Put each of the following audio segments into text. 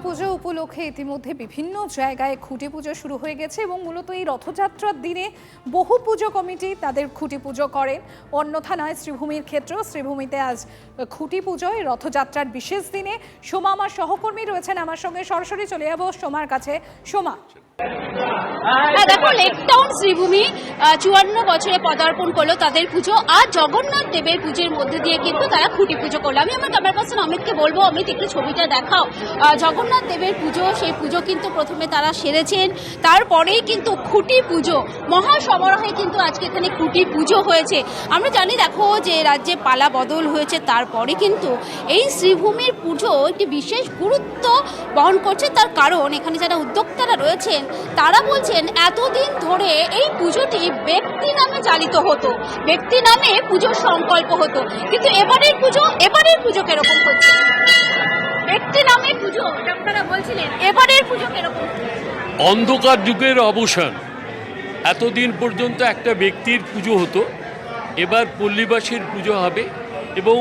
দুর্গাপুজো উপলক্ষে ইতিমধ্যে বিভিন্ন জায়গায় খুঁটি পুজো শুরু হয়ে গেছে এবং মূলত এই রথযাত্রার দিনে বহু পুজো কমিটি তাদের খুঁটি পুজো করেন। অন্যথা নয় শ্রীভূমির ক্ষেত্রেও শ্রীভূমিতে আজ খুঁটি পুজোয় রথযাত্রার বিশেষ দিনে সোমা আমার সহকর্মী রয়েছেন আমার সঙ্গে, সরাসরি চলে যাবো সোমার কাছে। সোমা, দেখো লেকটাউন শ্রীভূমি 54 বছরে পদার্পণ করলো তাদের পুজো। আর জগন্নাথ দেবের পুজোর মধ্যে দিয়ে কিন্তু তারা খুঁটি পুজো করলো। আমি আমার ক্যামেরা পার্সন অমিতকে বলবো, অমিত একটু ছবিটা দেখাও। জগন্নাথ দেবের পুজো, সেই পুজো কিন্তু প্রথমে তারা সেরেছেন, তারপরেই কিন্তু খুঁটি পুজো মহা সমারোহে কিন্তু আজকে এখানে খুঁটি পুজো হয়েছে। আমরা জানি দেখো যে রাজ্যে পালা বদল হয়েছে, তারপরে কিন্তু এই শ্রীভূমির পুজো একটি বিশেষ গুরুত্ব বহন করছে। তার কারণ এখানে যারা উদ্যোক্তারা রয়েছেন তারা বলছেন এতদিন ধরে এই পুজোটি ব্যক্তি নামে চালিত হতো, ব্যক্তি নামে পুজোর সংকল্প হতো, কিন্তু এবারের পুজো কিরকম হচ্ছে? ব্যক্তি নামে পুজো আপনারা বলছিলেন, এবারের পুজো কিরকম? অন্ধকার যুগের অবসান। এতদিন পর্যন্ত একটা ব্যক্তির পুজো হতো, এবার পল্লীবাসীর পুজো হবে এবং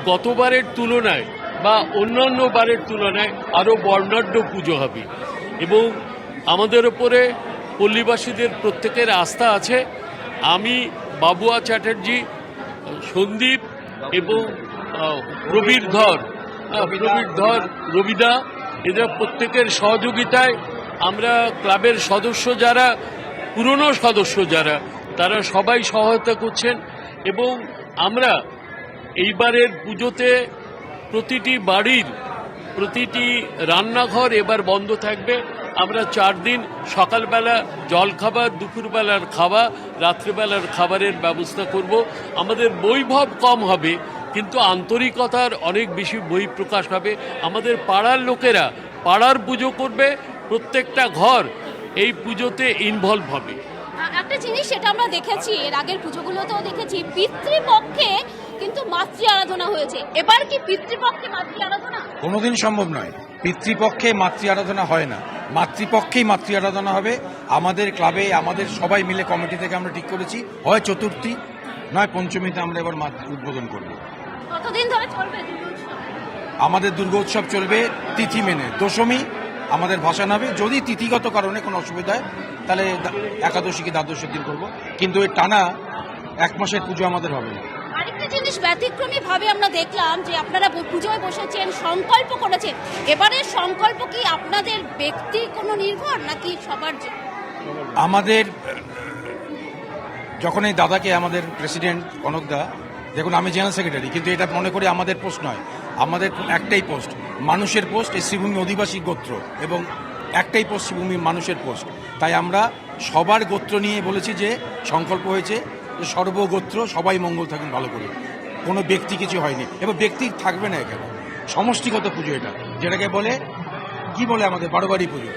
গতবারের তুলনায় বা অন্যান্য বারের তুলনায় আরও বর্ণাঢ্য পুজো হবে এবং আমাদের ওপরে পল্লীবাসীদের প্রত্যেকের আস্থা আছে। আমি, বাবুয়া চ্যাটার্জি, সন্দীপ এবং প্রবীর ধর, রবিদা, এদের প্রত্যেকের সহযোগিতায় আমরা ক্লাবের সদস্য যারা, পুরনো সদস্য যারা, তারা সবাই সহায়তা করছেন এবং আমরা এইবারের পুজোতে প্রতিটি বাড়ির প্রতিটি রান্নাঘর এবার বন্ধ থাকবে। আমরা 4 দিন সকালবেলা জলখাবার, দুপুরবেলার খাবার, রাত্রিবেলার খাবারের ব্যবস্থা করব। আমাদের বৈভব কম হবে কিন্তু আন্তরিকতার অনেক বেশি বহিঃপ্রকাশ হবে। আমাদের পাড়ার লোকেরা পাড়ার পুজো করবে, প্রত্যেকটা ঘর এই পুজোতে ইনভলভ হবে। একটা জিনিস সেটা আমরা দেখেছি, এর আগের পুজোগুলোতেও দেখেছি, পিতৃপক্ষে কিন্তু মাতৃ আরাধনা হয়েছে। এবার কি পিতৃপক্ষে মাতৃ আরাধনা? কোনোদিন সম্ভব নয়। পিতৃপক্ষে মাতৃ আরাধনা হয় না, মাতৃপক্ষেই মাতৃ আরাধনা হবে। আমাদের ক্লাবে আমাদের সবাই মিলে কমিটি থেকে আমরা ঠিক করেছি, হয় চতুর্থী নয় পঞ্চমীতে আমরা এবার উদ্বোধন করব। কতদিন ধরে চলবে আমাদের দুর্গোৎসব? চলবে তিথি মেনে। দশমী আমাদের ভাসান হবে, যদি তিথিগত কারণে কোনো অসুবিধা হয় তাহলে একাদশী কি দ্বাদশীর দিন করবো, কিন্তু এই টানা 1 মাসের পুজো আমাদের হবে না। আরেকটা জিনিস ব্যতিক্রমী ভাবে আমরা দেখলাম যে আপনারা পুজোয় বসেছেন, সংকল্প করেছেন। এবারের সংকল্প কি আপনাদের ব্যক্তি কোনো নির্ভর নাকি সবার? আমাদের যখন এই দাদাকে আমাদের প্রেসিডেন্ট কনকদা, দেখুন আমি জেনারেল সেক্রেটারি, কিন্তু এটা মনে করি আমাদের পোস্ট নয়, আমাদের একটাই পোস্ট, মানুষের পোস্ট। এই শ্রীভূমি অধিবাসী গোত্র এবং একটাই পোস্ট শ্রীভূমি মানুষের পোস্ট। তাই আমরা সবার গোত্র নিয়ে বলেছি যে সংকল্প হয়েছে যে সর্বগোত্র সবাই মঙ্গল থাকেন ভালো করে, কোনো ব্যক্তি কিছু হয়নি এবং ব্যক্তি থাকবে না এখানে। সমষ্টিগত পুজো এটা, যেটাকে বলে কি বলে আমাদের বারোবারি পুজো।